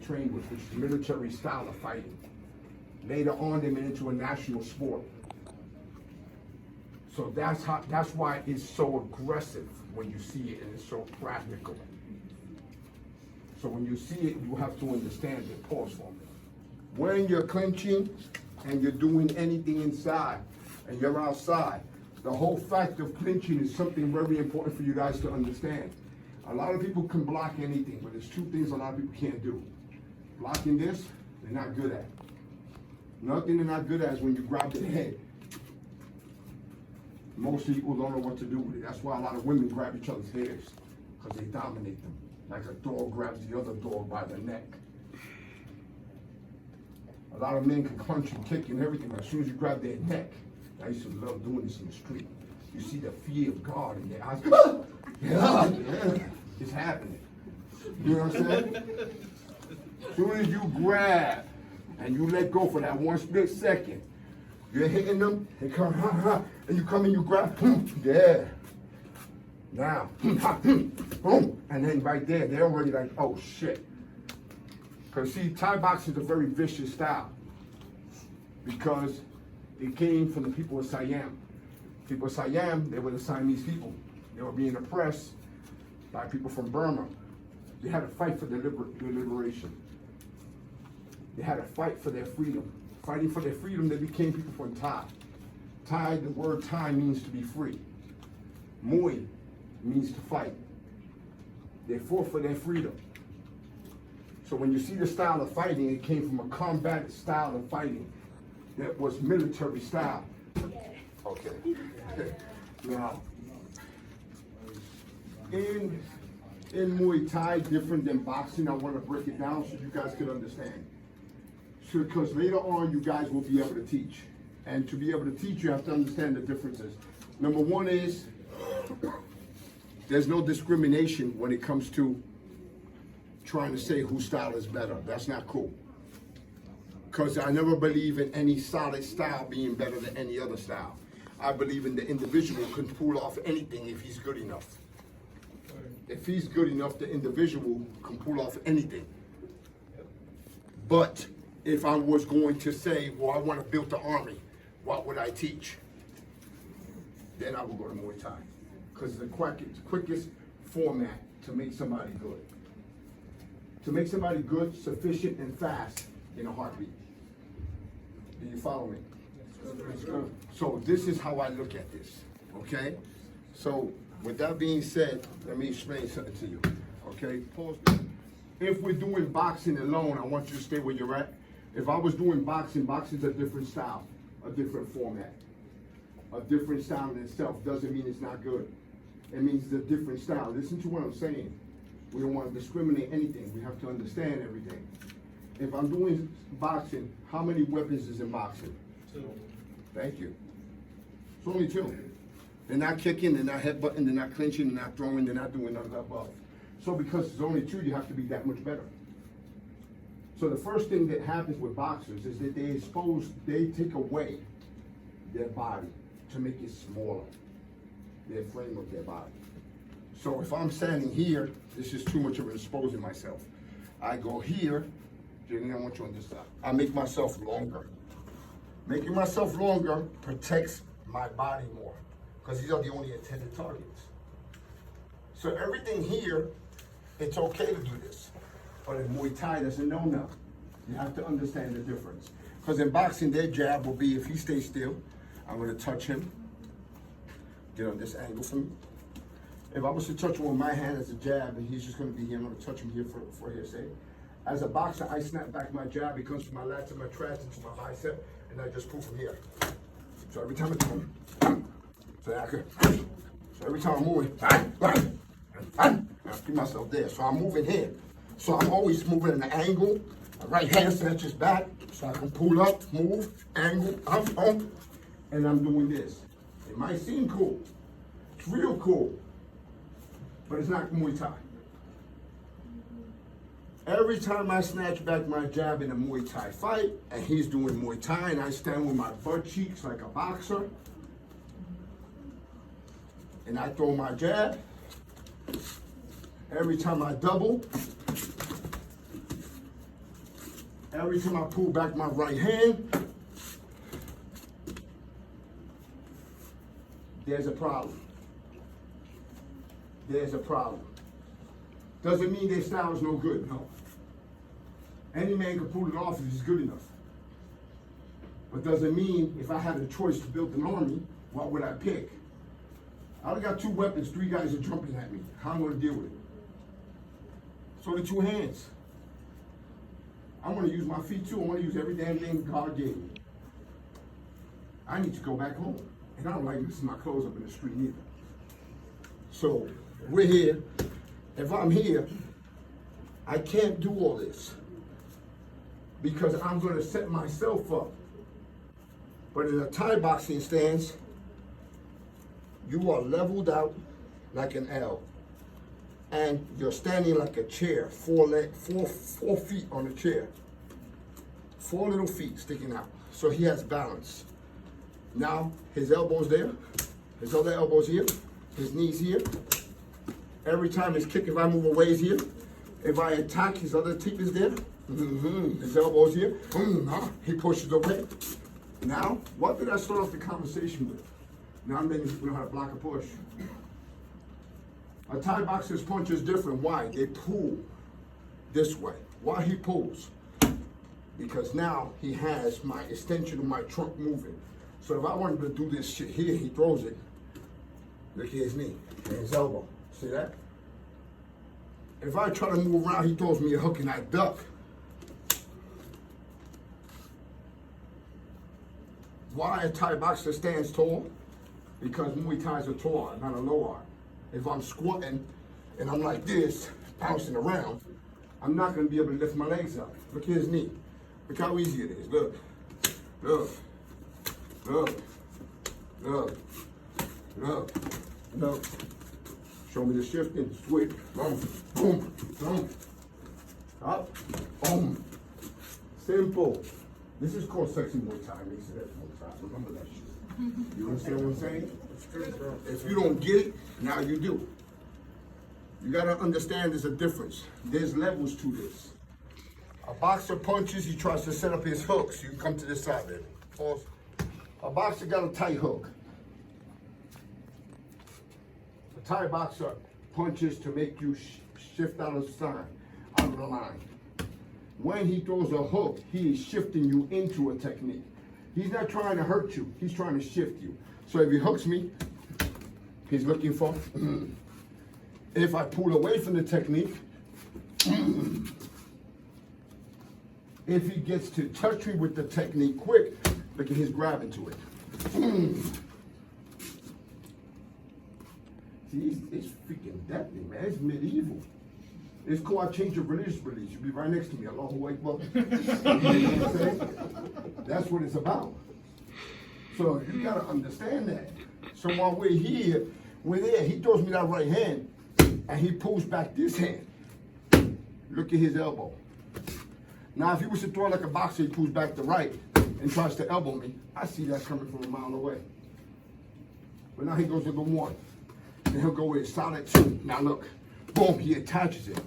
trained with, which is the military style of fighting. Later on, they made it into a national sport. So that's why it's so aggressive when you see it, and it's so practical. So when you see it, you have to understand it. Pause for me. When you're clinching and you're doing anything inside and you're outside, the whole fact of clinching is something very important for you guys to understand. A lot of people can block anything, but there's two things a lot of people can't do. Blocking this, they're not good at. Nothing they're not good at is when you grab their head. Most people don't know what to do with it. That's why a lot of women grab each other's hairs, because they dominate them. Like a dog grabs the other dog by the neck. A lot of men can punch and kick and everything, but as soon as you grab their neck, I used to love doing this in the street. You see the fear of God in their eyes. Yeah, it's happening. You know what I'm saying? As soon as you grab and you let go for that one split second, you're hitting them, they come, and you come and you grab, yeah. Now, boom, and then right there, they're already like, oh shit. Because see, Thai boxing is a very vicious style because it came from the people of Siam. People of Siam, they were the Siamese people. They were being oppressed by people from Burma. They had to fight for their liberation. They had to fight for their freedom. Fighting for their freedom, they became people from Thai. Thai, the word Thai means to be free. Muay means to fight. They fought for their freedom. So when you see the style of fighting, it came from a combat style of fighting that was military style. Okay. Now, in Muay Thai, different than boxing, I want to break it down so you guys can understand. So, because later on, you guys will be able to teach. And to be able to teach, you have to understand the differences. Number one is, there's no discrimination when it comes to trying to say whose style is better. That's not cool. Because I never believe in any solid style being better than any other style. I believe in the individual can pull off anything if he's good enough. If he's good enough, the individual can pull off anything. But if I was going to say, well, I want to build the army, what would I teach? Then I would go to Muay Thai. Because it's the quickest format to make somebody good. To make somebody good, sufficient, and fast in a heartbeat. Do you follow me? So this is how I look at this, okay? So with that being said, let me explain something to you, okay? Pause. If we're doing boxing alone, I want you to stay where you're at. If I was doing boxing, boxing's a different style, a different format. A different style in itself doesn't mean it's not good. It means it's a different style. Listen to what I'm saying. We don't want to discriminate anything. We have to understand everything. If I'm doing boxing, how many weapons is in boxing? 2. Thank you. It's only 2. They're not kicking, they're not headbutting, they're not clinching, they're not throwing, they're not doing none of that above. So because there's only 2, you have to be that much better. So the first thing that happens with boxers is that they take away their body to make it smaller, their frame of their body. So if I'm standing here, this is too much of exposing myself. I go here, Jenny, I want you on this side. I make myself longer. Making myself longer protects my body more, because these are the only intended targets. So everything here, it's okay to do this. But in Muay Thai, there's a no-no. You have to understand the difference. Because in boxing, their jab will be, if he stays still, I'm going to touch him, get on this angle from me. If I was to touch him with my hand as a jab, and he's just going to be here, I'm going to touch him here for his sake. As a boxer, I snap back my jab, it comes from my lat to my traps into my bicep, and I just pull from here. So every time I move, so every time I'm moving, I keep myself there. So I'm moving here. So I'm always moving in an angle. My right hand snatches back, so I can pull up, move, angle, up, and I'm doing this. It might seem cool. It's real cool. But it's not Muay Thai. Every time I snatch back my jab in a Muay Thai fight, and he's doing Muay Thai, and I stand with my butt cheeks like a boxer, and I throw my jab, every time I double, Every time I pull back my right hand, there's a problem. There's a problem. Doesn't mean their style is no good, no. Any man can pull it off if he's good enough. But doesn't mean if I had a choice to build an army, what would I pick? I only got 2 weapons, 3 guys are jumping at me. How am I gonna deal with it? So the 2 hands. I wanna use my feet too. I wanna use every damn thing God gave me. I need to go back home. And I don't like mixing my clothes up in the street either. So we're here. If I'm here, I can't do all this because I'm gonna set myself up. But in a Thai boxing stance, you are leveled out like an L. And you're standing like a chair, 4 feet on a chair. 4 little feet sticking out. So he has balance. Now, his elbow's there, his other elbow's here, his knee's here. Every time his kick, if I move away, is here. If I attack, his other teeth is there. His elbow's here. He pushes away. Now, what did I start off the conversation with? Now I'm letting people know how to block a push. A Thai boxer's punch is different. Why? They pull this way. Why he pulls? Because now he has my extension of my trunk moving. So if I wanted to do this shit here, he throws it. Look at his knee and his elbow. See that? If I try to move around, he throws me a hook and I duck. Why a Thai boxer stands tall? Because Muay Thai is a tall art, not a low art. If I'm squatting and I'm like this, bouncing around, I'm not going to be able to lift my legs up. Look at his knee. Look how easy it is. Look. Look. Look. Look. Look. Look. Show me the shifting. Switch. Boom. Boom. Boom. Up. Boom. Simple. This is called sexy Muay Thai. Maisonetsmuaythai. Remember that shit. You understand what I'm saying? If you don't get it, now you do. You gotta understand there's a difference. There's levels to this. A boxer punches, he tries to set up his hooks. You come to this side, baby. Pause. A boxer got a tight hook. A Thai boxer punches to make you shift out of the line. When he throws a hook, he is shifting you into a technique. He's not trying to hurt you, he's trying to shift you. So if he hooks me, he's looking for, if I pull away from the technique, if he gets to touch me with the technique quick, look at his grabbing to it. See, it's freaking deadly, man. It's medieval. It's called change of religious beliefs. You'll be right next to me. Allahu Akbar. You know what I'm saying? That's what it's about. So you gotta understand that. So while we're here, we're there. He throws me that right hand, and he pulls back this hand. Look at his elbow. Now, if he was to throw like a boxer, he pulls back the right and tries to elbow me. I see that coming from a mile away. But now he goes to the 1. Then he'll go with a solid 2. Now look. Boom, he attaches it.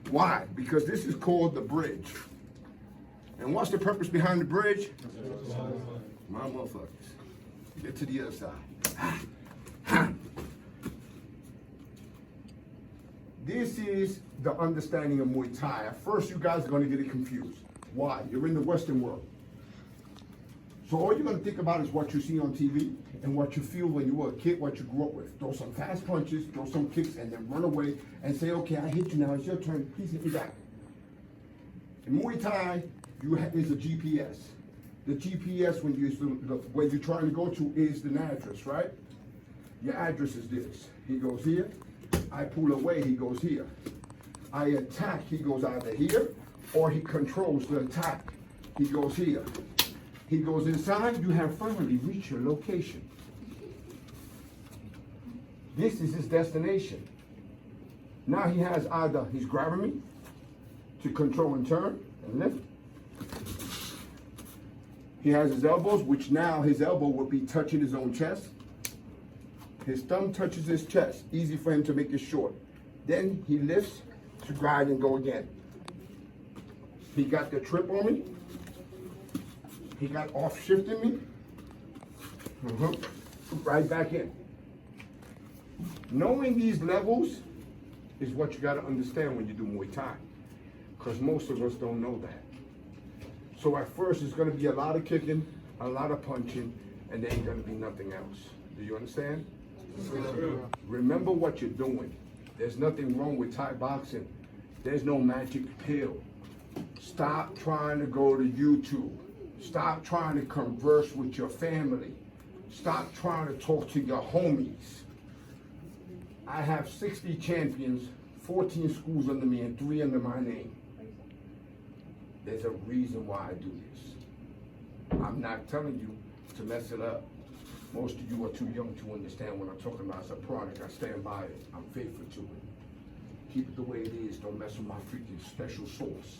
Why? Because this is called the bridge. And what's the purpose behind the bridge? My motherfuckers. Get to the other side. This is the understanding of Muay Thai. At first, you guys are going to get it confused. Why? You're in the Western world. So all you're going to think about is what you see on TV and what you feel when you were a kid, what you grew up with. Throw some fast punches, throw some kicks, and then run away and say, okay, I hit you now, it's your turn, please hit me back. In Muay Thai, is a GPS. The GPS, when you're trying to go to, is the address, right? Your address is this. He goes here. I pull away, he goes here. I attack, he goes either here, or he controls the attack. He goes here. He goes inside, you have finally reached your location. This is his destination. Now he has either, he's grabbing me to control and turn and lift. He has his elbows, which now his elbow will be touching his own chest. His thumb touches his chest, easy for him to make it short. Then he lifts to grab and go again. He got the trip on me. He got off shifting me. Right back in. Knowing these levels is what you got to understand when you do Muay Thai, because most of us don't know that. So at first it's going to be a lot of kicking, a lot of punching, and there ain't going to be nothing else. Do you understand? Remember what you're doing. There's nothing wrong with Thai boxing. There's no magic pill. Stop trying to go to YouTube. Stop trying to converse with your family. Stop trying to talk to your homies. I have 60 champions, 14 schools under me, and 3 under my name. There's a reason why I do this. I'm not telling you to mess it up. Most of you are too young to understand what I'm talking about. It's a product. I stand by it. I'm faithful to it. Keep it the way it is. Don't mess with my freaking special sauce.